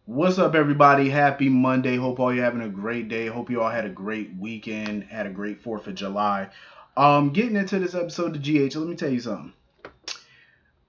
What's up, everybody? Happy Monday. Hope all you having a great day. Hope you all had a great weekend, had a great 4th of July. Getting into this episode of GH, let me tell you something.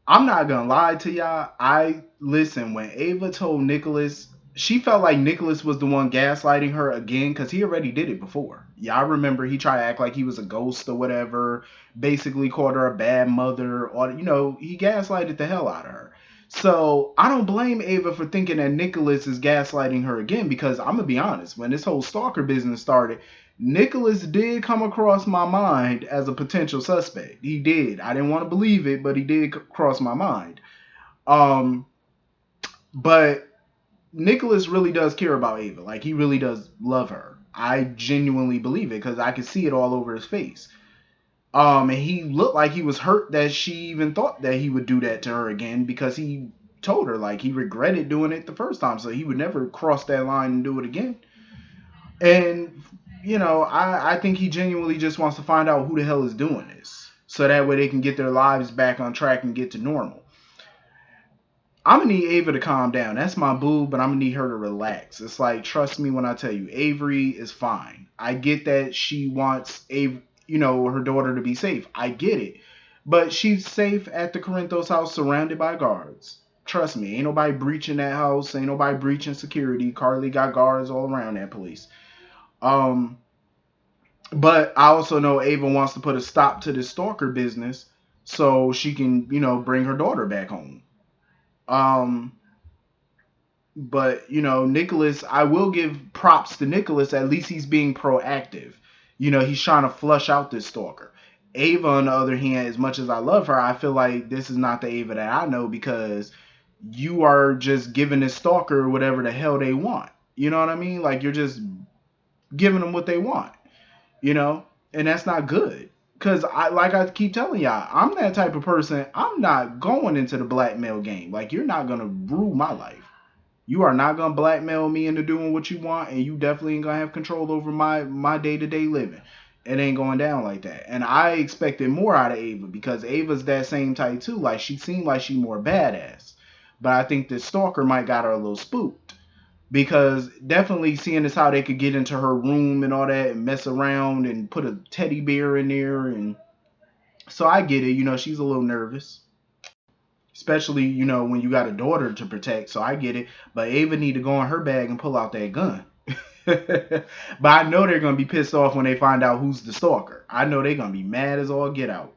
I'm not gonna lie to y'all. I listen when Ava told Nicholas, she felt like Nicholas was the one gaslighting her again because he already did it before. Yeah, I remember he tried to act like he was a ghost or whatever. Basically called her a bad mother, or he gaslighted the hell out of her. So I don't blame Ava for thinking that Nicholas is gaslighting her again because I'm gonna be honest. When this whole stalker business started, Nicholas did come across my mind as a potential suspect. He did. I didn't want to believe it, but he did cross my mind. Um, but Nicholas really does care about Ava. Like he really does love her. I genuinely believe it because I could see it all over his face. And he looked like he was hurt that she even thought that he would do that to her again because he told her like he regretted doing it the first time, so he would never cross that line and do it again. And I think he genuinely just wants to find out who the hell is doing this, so that way they can get their lives back on track and get to normal. I'm gonna need Ava to calm down. That's my boo, but I'm gonna need her to relax. It's like, trust me when I tell you, Avery is fine. I get that she wants her daughter to be safe. I get it, but she's safe at the Corinthos house, surrounded by guards. Trust me, ain't nobody breaching that house. Ain't nobody breaching security. Carly got guards all around that place. Um, but I also know Ava wants to put a stop to this stalker business so she can, bring her daughter back home. Um, but Nicholas, I will give props to Nicholas. At least he's being proactive. He's trying to flush out this stalker. Ava, on the other hand, as much as I love her, I feel like this is not the Ava that I know because you are just giving this stalker whatever the hell they want. You know what I mean? Like you're just giving them what they want. you know, and that's not good. Cause like I keep telling y'all, I'm that type of person. I'm not going into the blackmail game. Like you're not gonna rule my life. You are not gonna blackmail me into doing what you want, and you definitely ain't gonna have control over my day to day living. It ain't going down like that. And I expected more out of Ava because Ava's that same type too. Like she seemed like she more badass, but I think this stalker might got her a little spooked because definitely seeing as how they could get into her room and all that and mess around and put a teddy bear in there, and so I get it. She's a little nervous, especially when you got a daughter to protect. So I get it. But Ava need to go in her bag and pull out that gun. But I know they're gonna be pissed off when they find out who's the stalker. I know they're gonna be mad as all get out,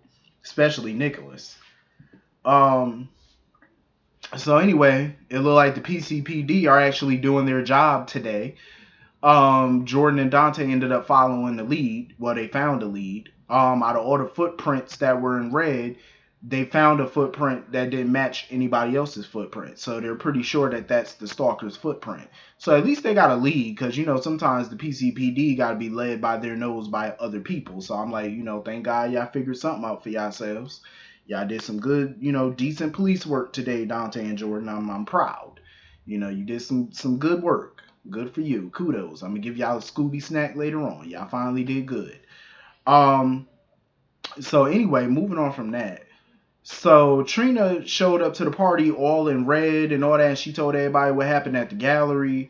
especially Nicholas. Um, so anyway, it looked like the PCPD are actually doing their job today. Jordan and Dante ended up following the lead. Well, they found the lead. Out of all the footprints that were in red, they found a footprint that didn't match anybody else's footprint. So they're pretty sure that that's the stalker's footprint. So at least they got a lead because, sometimes the PCPD got to be led by their nose by other people. So I'm like, thank God y'all figured something out for yourselves. Y'all did some good, decent police work today, Dante and Jordan. I'm proud. You did some good work. Good for you. Kudos. I'm gonna give y'all a Scooby snack later on. Y'all finally did good. Um. So anyway, moving on from that. So Trina showed up to the party all in red and all that. And she told everybody what happened at the gallery.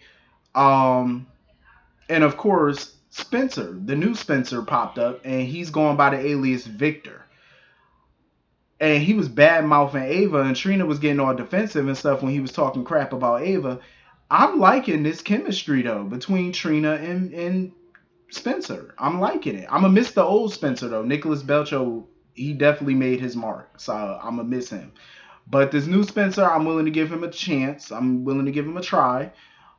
Um. And of course, Spencer, the new Spencer, popped up, and he's going by the alias Victor. And he was bad mouthing Ava, and Trina was getting all defensive and stuff when he was talking crap about Ava. I'm liking this chemistry though between Trina and Spencer. I'm liking it. I'm gonna miss the old Spencer though. Nicholas Belcho, he definitely made his mark, so I'm gonna miss him. But this new Spencer, I'm willing to give him a chance. I'm willing to give him a try.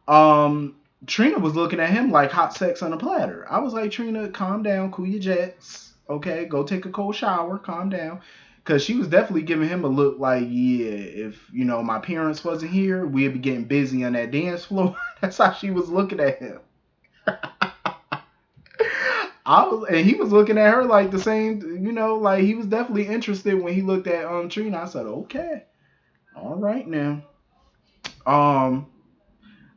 Um, Trina was looking at him like hot sex on a platter. I was like, Trina, calm down, cool your jets. Okay, go take a cold shower, calm down. Cause she was definitely giving him a look like, yeah, if my parents wasn't here, we'd be getting busy on that dance floor. That's how she was looking at him. And he was looking at her like the same, like he was definitely interested when he looked at Trina. I said, okay, all right now. Um,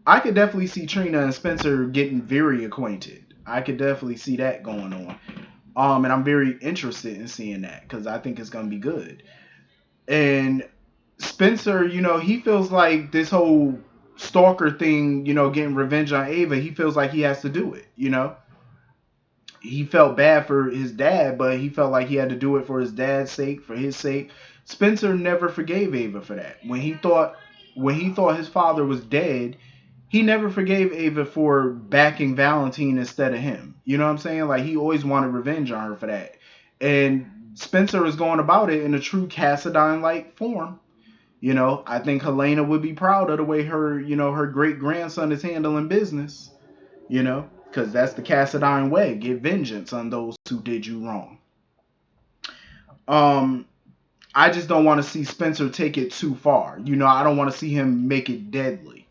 I could definitely see Trina and Spencer getting very acquainted. I could definitely see that going on. And I'm very interested in seeing that because I think it's gonna be good. And Spencer, he feels like this whole stalker thing, getting revenge on Ava, he feels like he has to do it. He felt bad for his dad, but he felt like he had to do it for his dad's sake, for his sake. Spencer never forgave Ava for that. When he thought his father was dead, he never forgave Ava for backing Valentine instead of him. You know what I'm saying? Like, he always wanted revenge on her for that. And Spencer is going about it in a true Cassadine-like form. I think Helena would be proud of the way her great grandson is handling business. Because that's the Cassadine way. Get vengeance on those who did you wrong. Um, I just don't want to see Spencer take it too far. I don't want to see him make it deadly.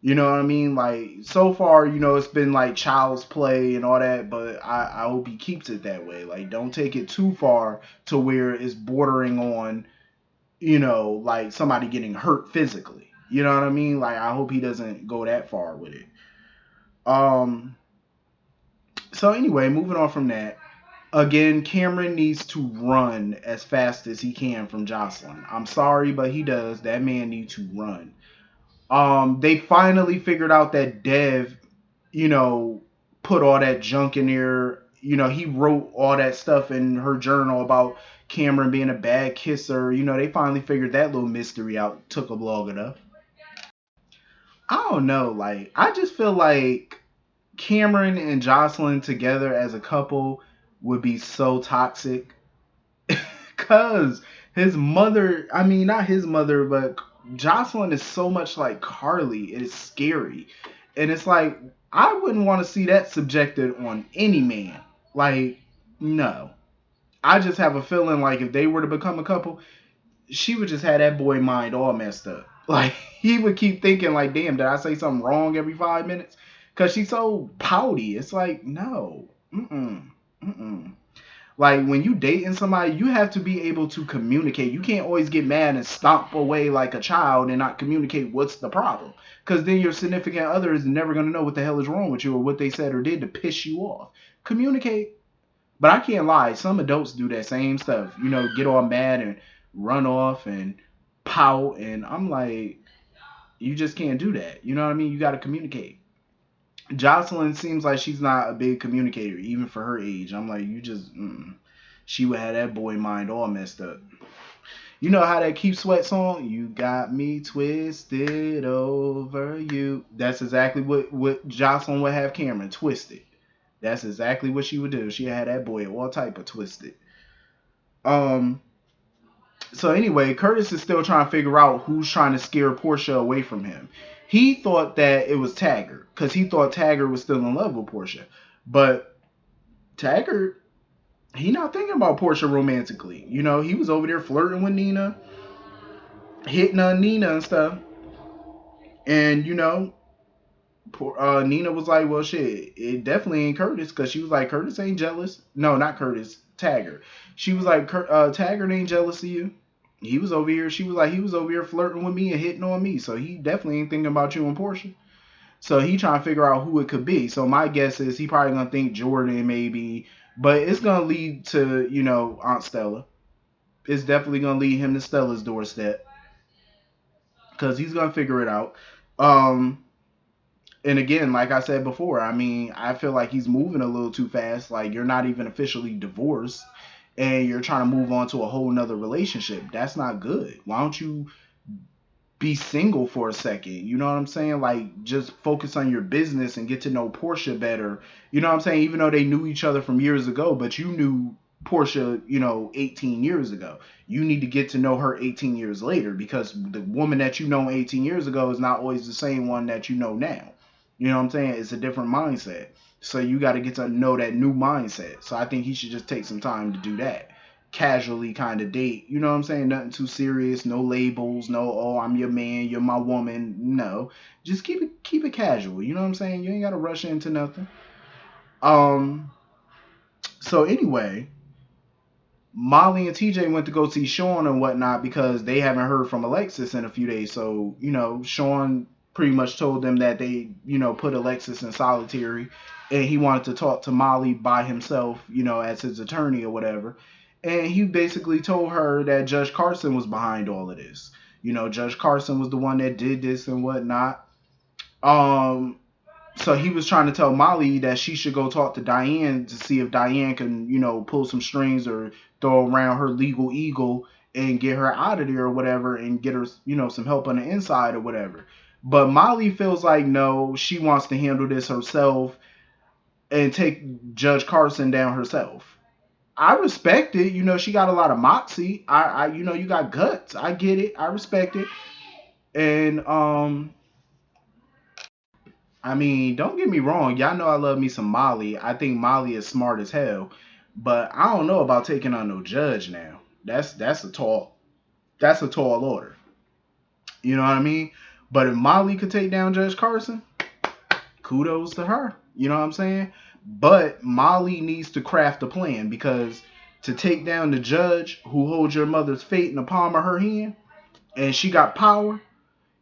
You know what I mean? Like, so far, it's been like child's play and all that, but I hope he keeps it that way. Like, don't take it too far to where it's bordering on, like somebody getting hurt physically. You know what I mean? Like, I hope he doesn't go that far with it. Um, so anyway, moving on from that. Again, Cameron needs to run as fast as he can from Jocelyn. I'm sorry, but he does. That man needs to run. They finally figured out that Dev, you know, put all that junk in there. He wrote all that stuff in her journal about Cameron being a bad kisser. They finally figured that little mystery out. Took them long enough. I don't know. Like, I just feel like Cameron and Jocelyn together as a couple would be so toxic. Cause his mother, I mean, not his mother, but Jocelyn is so much like Carly. It is scary. And it's like, I wouldn't want to see that subjected on any man. Like, no. I just have a feeling like if they were to become a couple, she would just have that boy mind all messed up. Like, he would keep thinking like, damn, did I say something wrong every 5 minutes? Cause she's so pouty. It's like, no. Mm-mm. Mm-mm. Like, when you dating somebody, you have to be able to communicate. You can't always get mad and stomp away like a child and not communicate what's the problem. Because then your significant other is never going to know what the hell is wrong with you or what they said or did to piss you off. Communicate. But I can't lie. Some adults do that same stuff. Get all mad and run off and pout. And I'm like, you just can't do that. You know what I mean? You got to communicate. Jocelyn seems like she's not a big communicator, even for her age. I'm like, you just, she would have that boy mind all messed up. You know how that Keep Sweat song? You got me twisted over you. That's exactly what Jocelyn would have Cameron twisted. That's exactly what she would do. She had that boy all type of twisted. Um. So anyway, Curtis is still trying to figure out who's trying to scare Portia away from him. He thought that it was Taggart because he thought Taggart was still in love with Portia, but Taggart, he not thinking about Portia romantically. He was over there flirting with Nina, hitting on Nina and stuff, and Nina was like, well, shit, it definitely ain't Curtis, because she was like, Curtis ain't jealous. No, not Curtis, Taggart. She was like, Taggart ain't jealous of you. He was over here. She was like, he was over here flirting with me and hitting on me, so he definitely ain't thinking about you and Portia. So he trying to figure out who it could be. So my guess is he probably gonna think Jordan maybe, but it's gonna lead to Aunt Stella. It's definitely gonna lead him to Stella's doorstep because he's gonna figure it out. Um, and again, like I said before, I mean, I feel like he's moving a little too fast. Like, you're not even officially divorced and you're trying to move on to a whole nother relationship. That's not good. Why don't you be single for a second? You know what I'm saying? Like, just focus on your business and get to know Portia better. You know what I'm saying? Even though they knew each other from years ago, but you knew Portia, 18 years ago. You need to get to know her 18 years later, because the woman that you know 18 years ago is not always the same one that you know now. You know what I'm saying? It's a different mindset. So you got to get to know that new mindset. So I think he should just take some time to do that. Casually kind of date. You know what I'm saying? Nothing too serious. No labels. No, oh, I'm your man, you're my woman. No. Just keep it casual. You know what I'm saying? You ain't got to rush into nothing. Um. So anyway, Molly and TJ went to go see Sean and whatnot because they haven't heard from Alexis in a few days. So, Sean pretty much told them that they, put Alexis in solitary, and he wanted to talk to Molly by himself, as his attorney or whatever. And he basically told her that Judge Carson was behind all of this. Judge Carson was the one that did this and whatnot. Um, so he was trying to tell Molly that she should go talk to Diane to see if Diane can, pull some strings or throw around her legal eagle and get her out of there or whatever and get her, some help on the inside or whatever. But Molly feels like no, she wants to handle this herself and take Judge Carson down herself. I respect it. She got a lot of moxie. You got guts. I get it. I respect it. And I mean, don't get me wrong. Y'all know I love me some Molly. I think Molly is smart as hell, but I don't know about taking on no judge now. That's a tall order. You know what I mean? But if Molly could take down Judge Carson, kudos to her. You know what I'm saying? But Molly needs to craft a plan because to take down the judge who holds your mother's fate in the palm of her hand and she got power,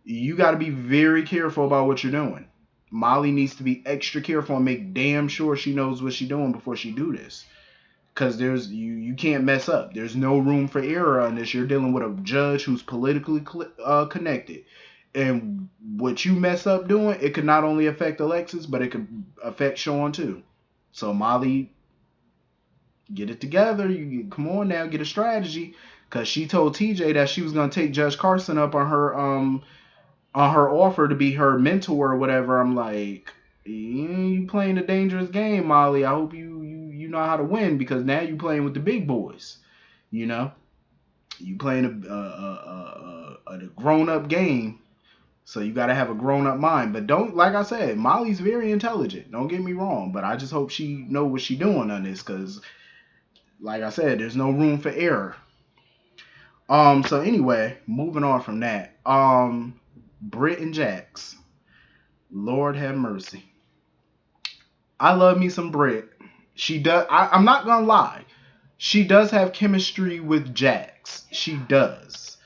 you got to be very careful about what you're doing. Molly needs to be extra careful and make damn sure she knows what she's doing before she do this. Cause there's you can't mess up. There's no room for error on this. You're dealing with a judge who's politically connected, and what you mess up doing, it could not only affect Alexis, but it could affect Sean too. So Molly, get it together. You come on now, get a strategy. Cause she told TJ that she was gonna take Judge Carson up on her offer to be her mentor or whatever. I'm like, you playing a dangerous game, Molly. I hope you know how to win because now you playing with the big boys. You know, you playing a grown up game, so you got to have a grown up mind. But don't, like I said, Molly's very intelligent. Don't get me wrong, but I just hope she know what she doing on this because, like I said, there's no room for error. So anyway, moving on from that. Britt and Jax. Lord have mercy. I love me some Britt. She does. I'm not gonna lie. She does have chemistry with Jax. She does.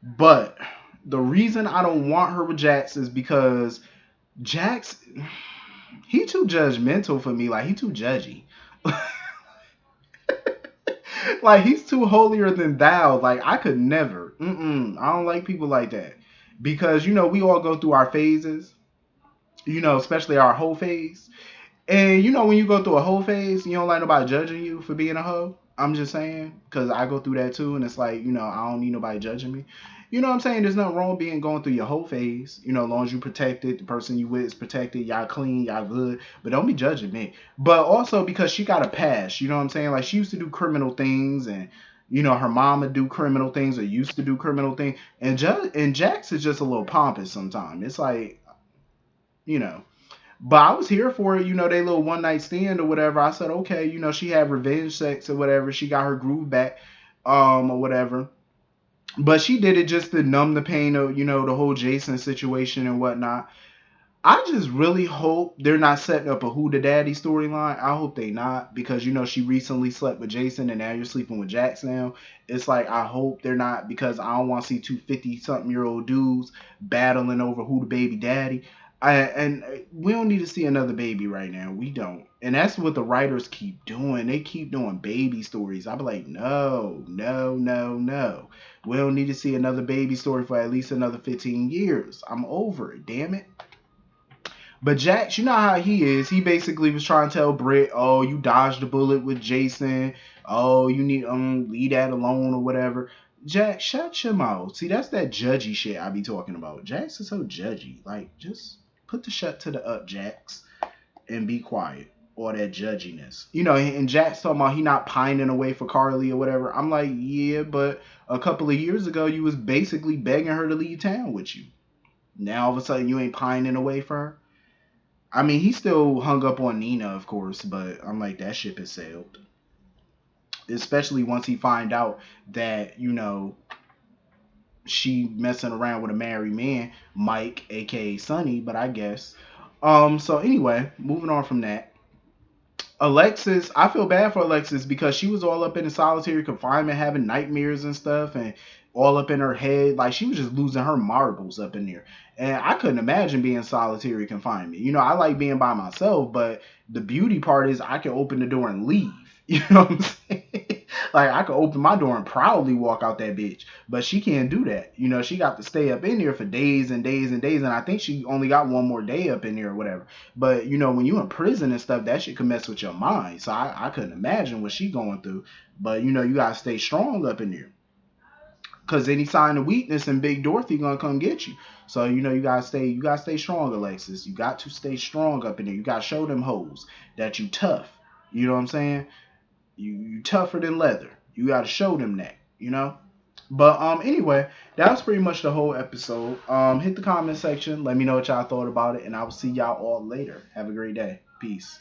But the reason I don't want her with Jax is because Jax, he too judgmental for me. Like he too judgy. Like he's too holier than thou. Like I could never. I don't like people like that because we all go through our phases. Especially our whole phase. And when you go through a whole phase, you don't like nobody judging you for being a hoe. I'm just saying, because I go through that too, and it's like, I don't need nobody judging me. You know what I'm saying? There's nothing wrong with going through your whole phase. As long as you protected, the person you with is protected, y'all clean, y'all good. But don't be judging me. But also because she got a past, you know what I'm saying? Like she used to do criminal things and her mama do criminal things or used to do criminal things. And Jax is just a little pompous sometimes. It's like, you know. But I was here for it, they little one night stand or whatever. I said, okay, she had revenge sex or whatever. She got her groove back, or whatever. But she did it just to numb the pain of, the whole Jason situation and whatnot. I just really hope they're not setting up a Who the Daddy storyline. I hope they not because she recently slept with Jason and now you're sleeping with Jax now. It's like I hope they're not because I don't want to see 250-something-year-old dudes battling over who the baby daddy. And we don't need to see another baby right now. We don't. And that's what the writers keep doing. They keep doing baby stories. I be like, no, no, no, no. We don't need to see another baby story for at least another 15 years. I'm over it. Damn it. But Jax, you know how he is. He basically was trying to tell Britt, oh, you dodged a bullet with Jason. Oh, you need leave that alone or whatever. Jax, shut your mouth. See, that's that judgy shit I be talking about. Jax is so judgy. Like, just put the shut to the up, Jax, and be quiet. Or that judginess. And Jax talking about he not pining away for Carly or whatever. I'm like, yeah, but a couple of years ago, you was basically begging her to leave town with you. Now, all of a sudden, you ain't pining away for her. I mean, he still hung up on Nina, of course, but I'm like, that ship has sailed. Especially once he find out that, she messing around with a married man, Mike, aka Sonny, but I guess. So anyway, moving on from that. Alexis, I feel bad for Alexis because she was all up in the solitary confinement, having nightmares and stuff, and all up in her head. Like she was just losing her marbles up in there. And I couldn't imagine being solitary confinement. I like being by myself, but the beauty part is I can open the door and leave. You know what I'm saying? Like, I could open my door and proudly walk out that bitch, but she can't do that. You know, she got to stay up in there for days and days and days, and I think she only got one more day up in there or whatever. But you know, when you in prison and stuff, that shit can mess with your mind. So I couldn't imagine what she going through. But you know, you gotta stay strong up in there. Cause any sign of weakness and Big Dorothy gonna come get you. So you know you gotta stay strong, Alexis. You got to stay strong up in there. You gotta show them hoes that you tough. You know what I'm saying? You tougher than leather. You gotta show them that. You know. But anyway, that was pretty much the whole episode. Hit the comment section. Let me know what y'all thought about it, and I will see y'all all later. Have a great day. Peace.